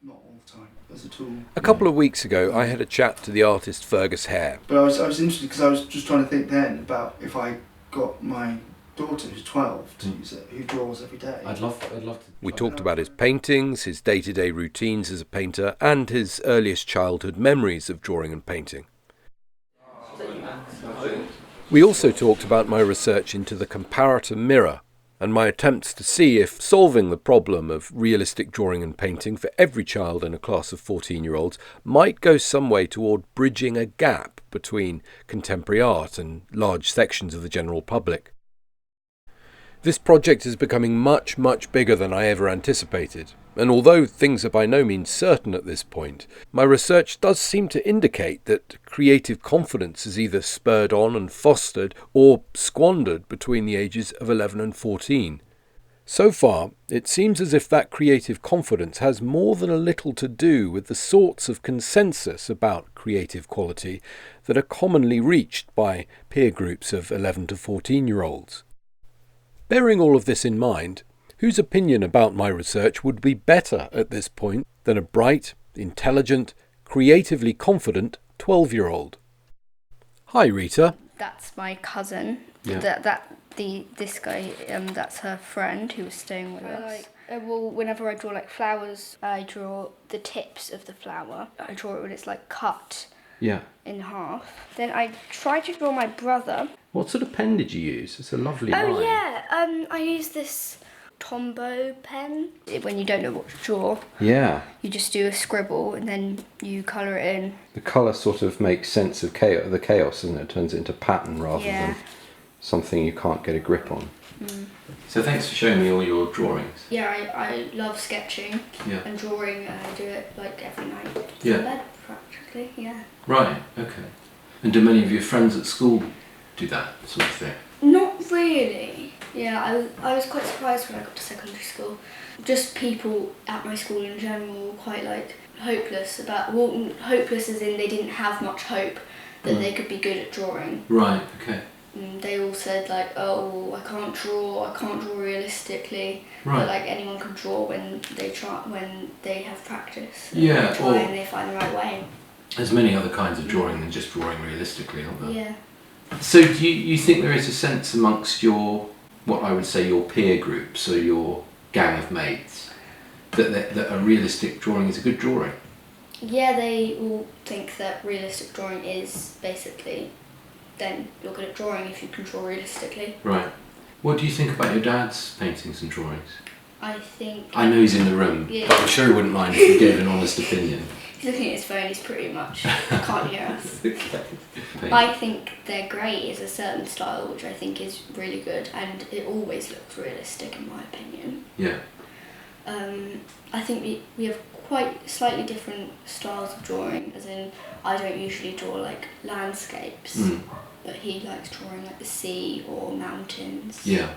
not all the time, as a tool. A couple of weeks ago, I had a chat to the artist Fergus Hare. But I was interested because I was just trying to think then about if I got my daughter, who's 12, to use it, who draws every day. I'd love to. We talked about his paintings, his day-to-day routines as a painter, and his earliest childhood memories of drawing and painting. We also talked about my research into the Comparator Mirror and my attempts to see if solving the problem of realistic drawing and painting for every child in a class of 14-year-olds might go some way toward bridging a gap between contemporary art and large sections of the general public. This project is becoming much, much bigger than I ever anticipated, and although things are by no means certain at this point, my research does seem to indicate that creative confidence is either spurred on and fostered or squandered between the ages of 11 and 14. So far, it seems as if that creative confidence has more than a little to do with the sorts of consensus about creative quality that are commonly reached by peer groups of 11 to 14-year-olds. Bearing all of this in mind, whose opinion about my research would be better at this point than a bright, intelligent, creatively confident 12-year-old? Hi, Rita. That's my cousin. Yeah. This guy, that's her friend who was staying with us. Whenever I draw like flowers, I draw the tips of the flower. I draw it when it's like cut in half. Then I try to draw my brother. What sort of pen did you use? It's a lovely line. Oh yeah, I use this Tombow pen. When you don't know what to draw, you just do a scribble and then you colour it in. The colour sort of makes sense of the chaos, doesn't it? It turns it into pattern rather than something you can't get a grip on. Mm. So thanks for showing me all your drawings. Yeah, I love sketching and drawing. I do it like every night before bed practically. Yeah. Right. Okay. And do many of your friends at school do that sort of thing? Not really. Yeah, I was quite surprised when I got to secondary school. Just people at my school in general were quite like hopeless hopeless as in they didn't have much hope that they could be good at drawing. Right. Okay. They all said like, oh, I can't draw realistically. Right. But like anyone can draw when they have practice. Yeah. They try and they find the right way. There's many other kinds of drawing than just drawing realistically, aren't there? Yeah. So do you think there is a sense amongst what I would say your peer group, so your gang of mates, that a realistic drawing is a good drawing? Yeah, they all think that realistic drawing is basically, then you're good at drawing if you can draw realistically. Right. What do you think about your dad's paintings and drawings? I think... I know he's in the room, but I'm sure he wouldn't mind if you gave an honest opinion. He's looking at his phone, he's pretty much can't hear us. Okay. I think they're great. It's a certain style which I think is really good and it always looks realistic in my opinion. Yeah. I think we have quite slightly different styles of drawing, as in I don't usually draw like landscapes, but he likes drawing like the sea or mountains. Yeah.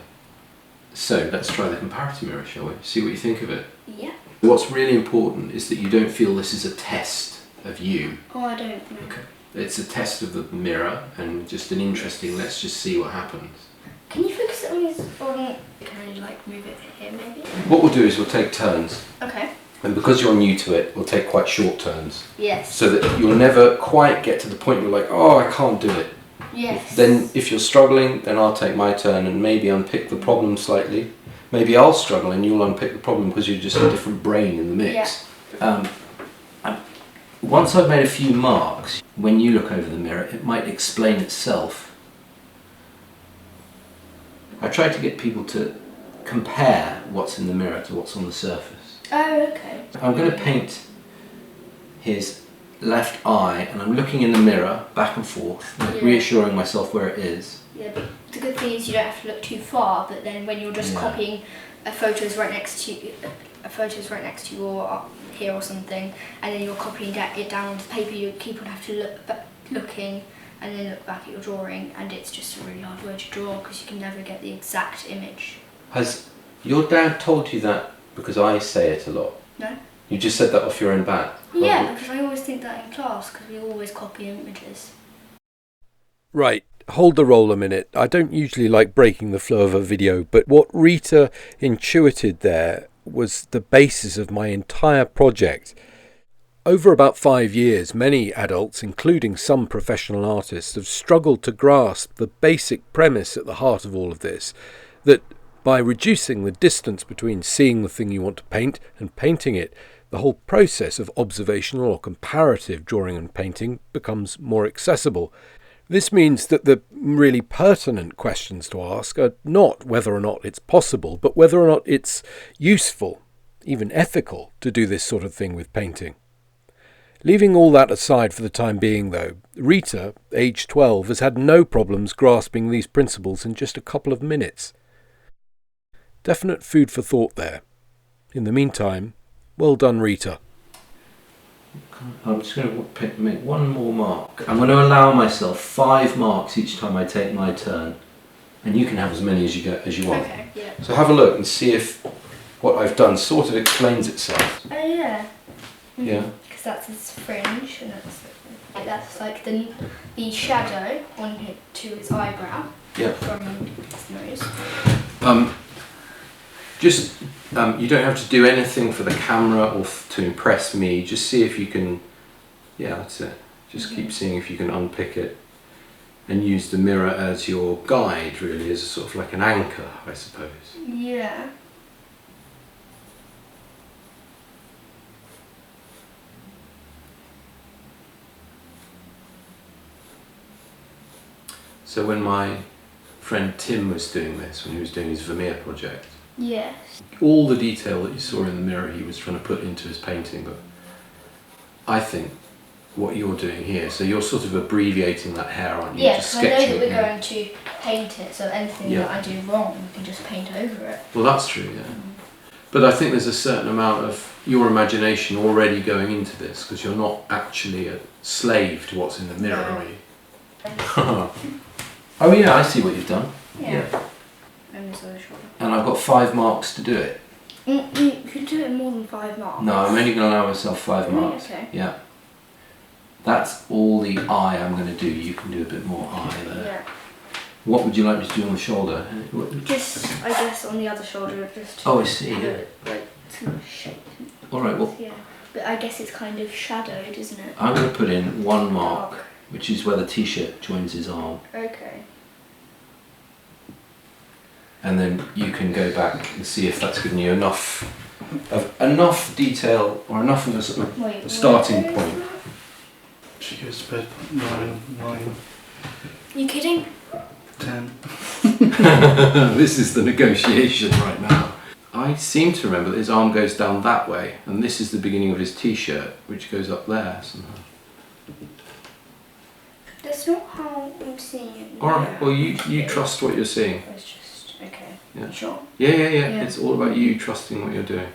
So let's try the Comparator Mirror, shall we? See what you think of it. Yeah. What's really important is that you don't feel this is a test of you. Oh, I don't know. Okay. It's a test of the mirror and just an interesting, let's just see what happens. Can you focus it on his... Can I like move it here maybe? What we'll do is we'll take turns. Okay. And because you're new to it, we'll take quite short turns. Yes. So that you'll never quite get to the point where you're like, oh, I can't do it. Yes. Then if you're struggling, then I'll take my turn and maybe unpick the problem slightly. Maybe I'll struggle and you'll unpick the problem because you're just a different brain in the mix. Yeah. Once I've made a few marks, when you look over the mirror, it might explain itself. I try to get people to compare what's in the mirror to what's on the surface. Oh, okay. I'm going to paint his left eye and I'm looking in the mirror back and forth, reassuring myself where it is. Yeah, but the good thing is you don't have to look too far, but then when you're just copying a photo's right next to you or up here or something, and then you're copying it down onto paper, you keep on having to looking and then look back at your drawing, and it's just a really hard way to draw because you can never get the exact image. Has your dad told you that because I say it a lot? No. You just said that off your own bat? Yeah, because I always think that in class because we always copy images. Right, hold the roll a minute. I don't usually like breaking the flow of a video, but what Rita intuited there was the basis of my entire project. Over about 5 years, many adults, including some professional artists, have struggled to grasp the basic premise at the heart of all of this, that by reducing the distance between seeing the thing you want to paint and painting it, the whole process of observational or comparative drawing and painting becomes more accessible. This means that the really pertinent questions to ask are not whether or not it's possible, but whether or not it's useful, even ethical, to do this sort of thing with painting. Leaving all that aside for the time being, though, Rita, aged 12, has had no problems grasping these principles in just a couple of minutes. Definite food for thought there. In the meantime, well done, Rita. I'm just going to make one more mark. I'm going to allow myself 5 marks each time I take my turn, and you can have as many as you want. Okay, yeah. So have a look and see if what I've done sort of explains itself. Oh yeah. Mm-hmm. Yeah. Because that's his fringe, and that's like the shadow to his eyebrow. Yeah. From his nose. You don't have to do anything for the camera or to impress me. Just see if you can. Yeah, that's it. Just keep seeing if you can unpick it, and use the mirror as your guide, really, as a sort of like an anchor, I suppose. Yeah. So when my friend Tim was doing this, when he was doing his Vermeer project, Yes. all the detail that you saw in the mirror he was trying to put into his painting, but I think what you're doing here, so you're sort of abbreviating that hair, aren't you? Yes, I know that we're in. going to paint it, so anything that I do wrong, we can just paint over it. Well, that's true, yeah. But I think there's a certain amount of your imagination already going into this, because you're not actually a slave to what's in the mirror, are you? Oh yeah, I see what you've done. Yeah. And this other shoulder. And I've got 5 marks to do it. You could do it more than 5 marks. No, I'm only going to allow myself 5 marks. Okay. Yeah. That's all the eye I'm going to do. You can do a bit more eye there. Yeah. What would you like me to do on the shoulder? Just, I guess, on the other shoulder, just to Oh, I see, yeah. like to shape. Alright, well, Yeah. But I guess it's kind of shadowed, isn't it? I'm going to put in 1 mark, Dark. which is where the t-shirt joins his arm. Okay. And then you can go back and see if that's given you enough detail or enough of a sort of Wait, a starting point. She goes to bed 9, You kidding? 10. This is the negotiation right now. I seem to remember that his arm goes down that way, and this is the beginning of his t-shirt, which goes up there somehow. That's not how I'm seeing it. Alright, well you trust what you're seeing. It's just, okay. Yeah. Sure. Yeah. It's all about you trusting what you're doing.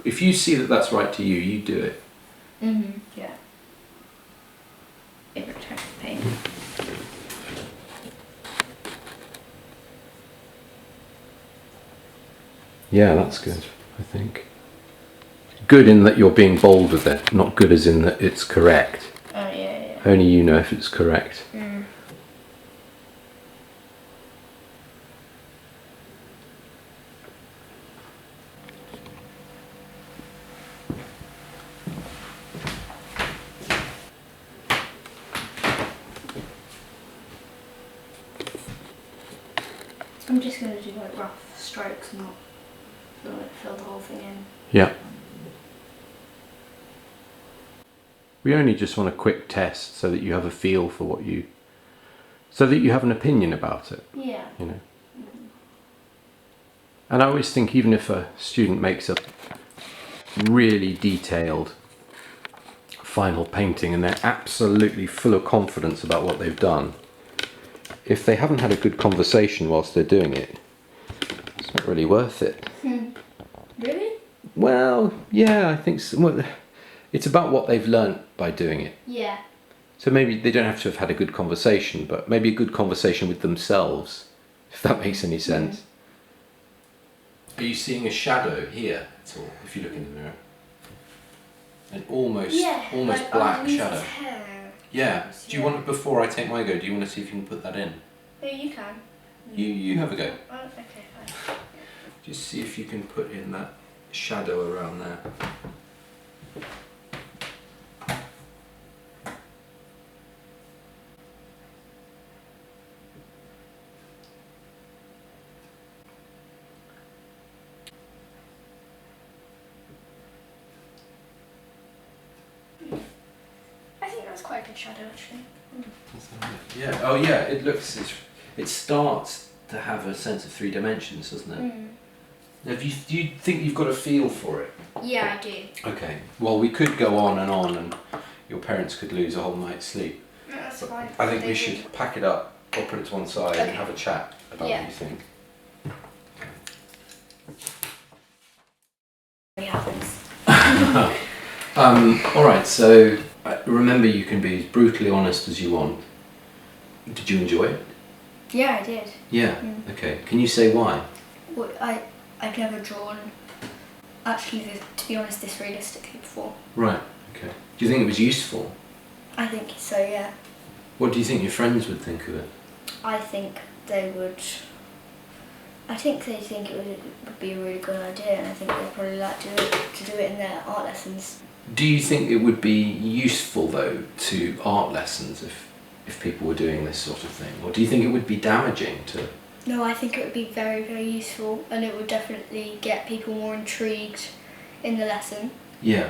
If you see that that's right to you, you do it. Yeah. Favorite type of paint. Yeah, that's good, I think. Good in that you're being bold with it, not good as in that it's correct. Oh, yeah. Only you know if it's correct. I'm just going to do like rough strokes and not fill the whole thing in. Yeah. We only just want a quick test so that you have a feel for so that you have an opinion about it. Yeah. You know. And I always think even if a student makes a really detailed final painting and they're absolutely full of confidence about what they've done, if they haven't had a good conversation whilst they're doing it, it's not really worth it. Really? Well, yeah, I think so. Well, it's about what they've learnt by doing it. Yeah. So maybe they don't have to have had a good conversation, but maybe a good conversation with themselves, if that makes any sense. Are you seeing a shadow here at all, if you look in the mirror? An almost like black underneath shadow. his hair. Yeah. Do you want, before I take my go, do you want to see if you can put that in? Yeah, you can. You have a go. Oh, okay, fine. Just see if you can put in that shadow around there. I think that's quite a good shadow actually. Yeah. Oh yeah. It starts to have a sense of 3 dimensions, doesn't it? Do you think you've got a feel for it? Yeah, I do. Okay. Well, we could go on, and your parents could lose a whole night's sleep. No, that's fine. I think we should pack it up or put it to one side and Okay. have a chat about Yeah. what you think. It happens. All right. So remember, you can be as brutally honest as you want. Did you enjoy it? Yeah, I did. Yeah. Okay. Can you say why? Well, I've never drawn, actually, to be honest, this realistically before. Right. Okay. Do you think it was useful? I think so, yeah. What do you think your friends would think of it? I think they think it would be a really good idea, and I think they'd probably like to do it in their art lessons. Do you think it would be useful though to art lessons if people were doing this sort of thing, or do you think it would be damaging to? No, I think it would be very, very useful, and it would definitely get people more intrigued in the lesson Yeah.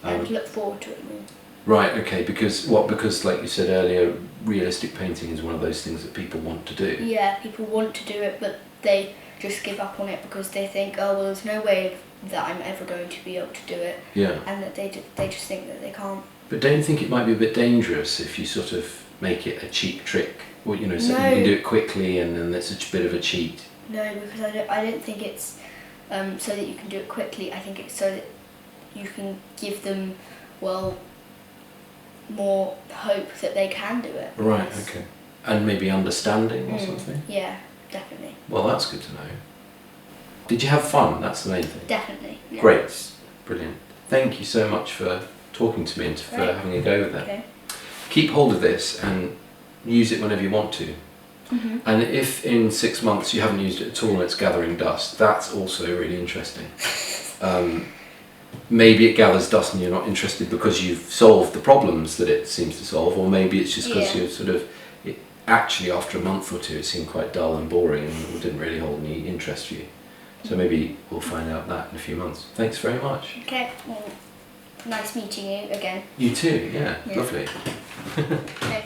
and look forward to it more. Right. Okay. Because like you said earlier, realistic painting is one of those things that people want to do. Yeah, people want to do it, but they just give up on it because they think, oh well, there's no way that I'm ever going to be able to do it, Yeah. and that they just think that they can't. But don't you think it might be a bit dangerous if you sort of make it a cheap trick, or so No. you can do it quickly and then it's a bit of a cheat? No, because I don't think it's so that you can do it quickly. I think it's so that you can give them, well, more hope that they can do it. Right. Yes. Okay. And maybe understanding or something. Yeah, definitely. Well, that's good to know. Did you have fun? That's the main thing. Definitely. Yeah. Great. Brilliant. Thank you so much for talking to me and for Right. having a go with it. Okay. Keep hold of this and use it whenever you want to. And if in 6 months you haven't used it at all and it's gathering dust, that's also really interesting. Maybe it gathers dust and you're not interested because you've solved the problems that it seems to solve, or maybe it's just because Yeah. you're sort of, actually after a month or two it seemed quite dull and boring and didn't really hold any interest for you. So maybe we'll find out that in a few months. Thanks very much. Okay. Well, nice meeting you again. You too, yeah. Yeah. Lovely. Okay.